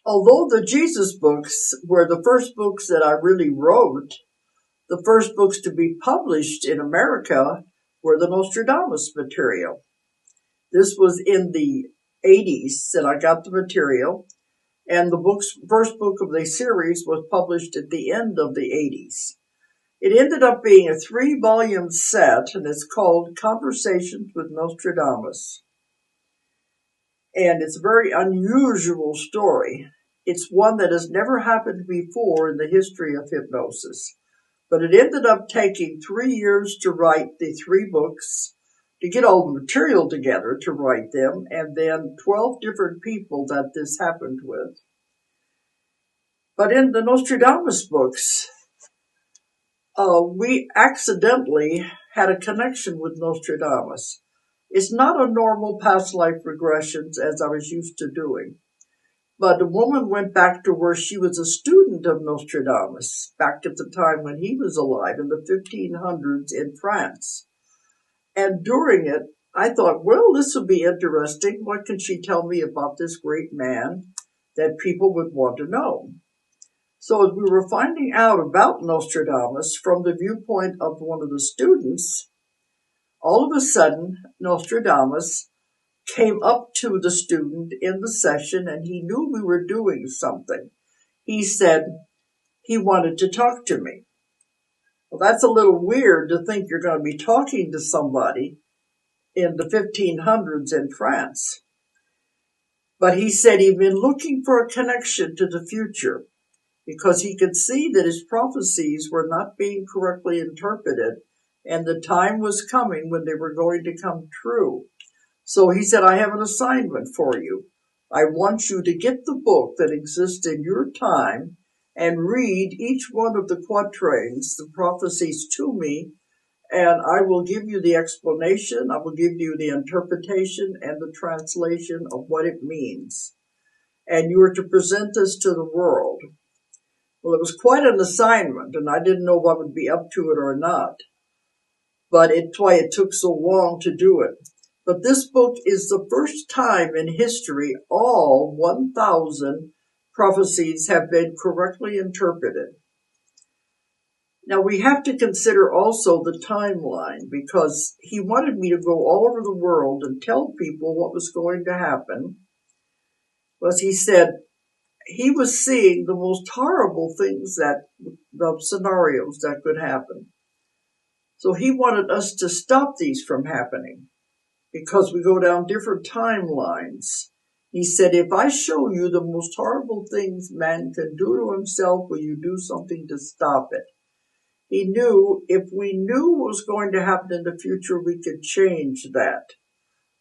Although the Jesus books were the first books that I really wrote, the first books to be published in America were the Nostradamus material. This was in the 80s that I got the material, and the first book of the series was published at the end of the 80s. It ended up being a 3-volume set, and it's called Conversations with Nostradamus. And it's a very unusual story. It's one that has never happened before in the history of hypnosis. But it ended up taking 3 years to write the 3 books, to get all the material together to write them, and then 12 different people that this happened with. But in the Nostradamus books, we accidentally had a connection with Nostradamus. It's not a normal past life regressions as I was used to doing. But the woman went back to where she was a student of Nostradamus, back at the time when he was alive in the 1500s in France. And during it, I thought, well, this will be interesting. What can she tell me about this great man that people would want to know? So as we were finding out about Nostradamus from the viewpoint of one of the students, all of a sudden, Nostradamus came up to the student in the session, and he knew we were doing something. He said he wanted to talk to me. Well, that's a little weird to think you're going to be talking to somebody in the 1500s in France. But he said he'd been looking for a connection to the future because he could see that his prophecies were not being correctly interpreted, and the time was coming when they were going to come true. So he said, I have an assignment for you. I want you to get the book that exists in your time and read each one of the quatrains, the prophecies, to me, and I will give you the explanation, I will give you the interpretation and the translation of what it means. And you are to present this to the world. Well, it was quite an assignment, and I didn't know what would be up to it or not. But it's why it took so long to do it. But this book is the first time in history all 1,000 prophecies have been correctly interpreted. Now we have to consider also the timeline, because he wanted me to go all over the world and tell people what was going to happen. Because he said he was seeing the most horrible things, the scenarios that could happen. So he wanted us to stop these from happening, because we go down different timelines. He said, if I show you the most horrible things man can do to himself, will you do something to stop it? He knew if we knew what was going to happen in the future, we could change that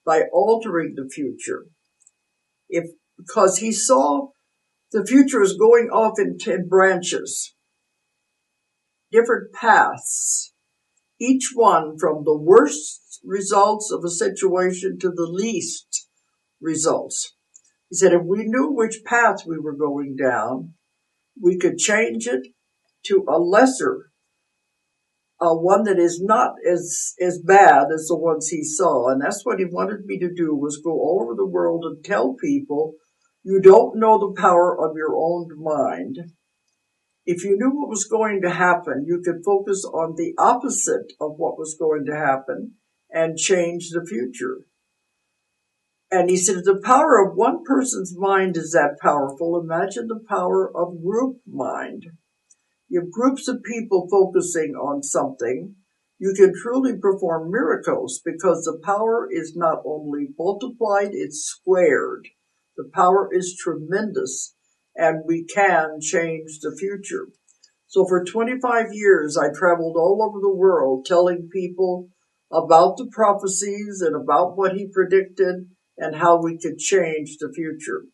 by altering the future. Because he saw the future is going off in 10 branches, different paths, each one from the worst results of a situation to the least results. He said if we knew which path we were going down, we could change it to a lesser, one that is not as bad as the ones he saw. And that's what he wanted me to do, was go all over the world and tell people, you don't know the power of your own mind. If you knew what was going to happen, you could focus on the opposite of what was going to happen and change the future. And he said, if the power of one person's mind is that powerful, imagine the power of group mind. You have groups of people focusing on something, you can truly perform miracles, because the power is not only multiplied, it's squared. The power is tremendous, and we can change the future. So for 25 years, I traveled all over the world telling people about the prophecies and about what he predicted and how we could change the future.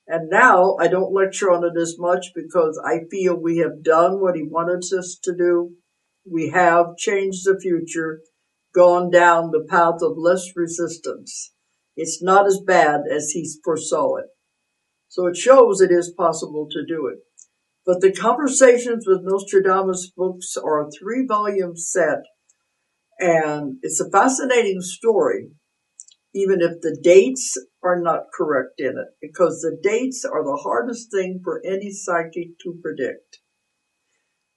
And now I don't lecture on it as much, because I feel we have done what he wanted us to do. We have changed the future, gone down the path of less resistance. It's not as bad as he foresaw it. So it shows it is possible to do it. But the Conversations with Nostradamus books are a 3-volume set, and it's a fascinating story, even if the dates are not correct in it because the dates are the hardest thing for any psychic to predict.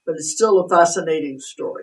But it's still a fascinating story.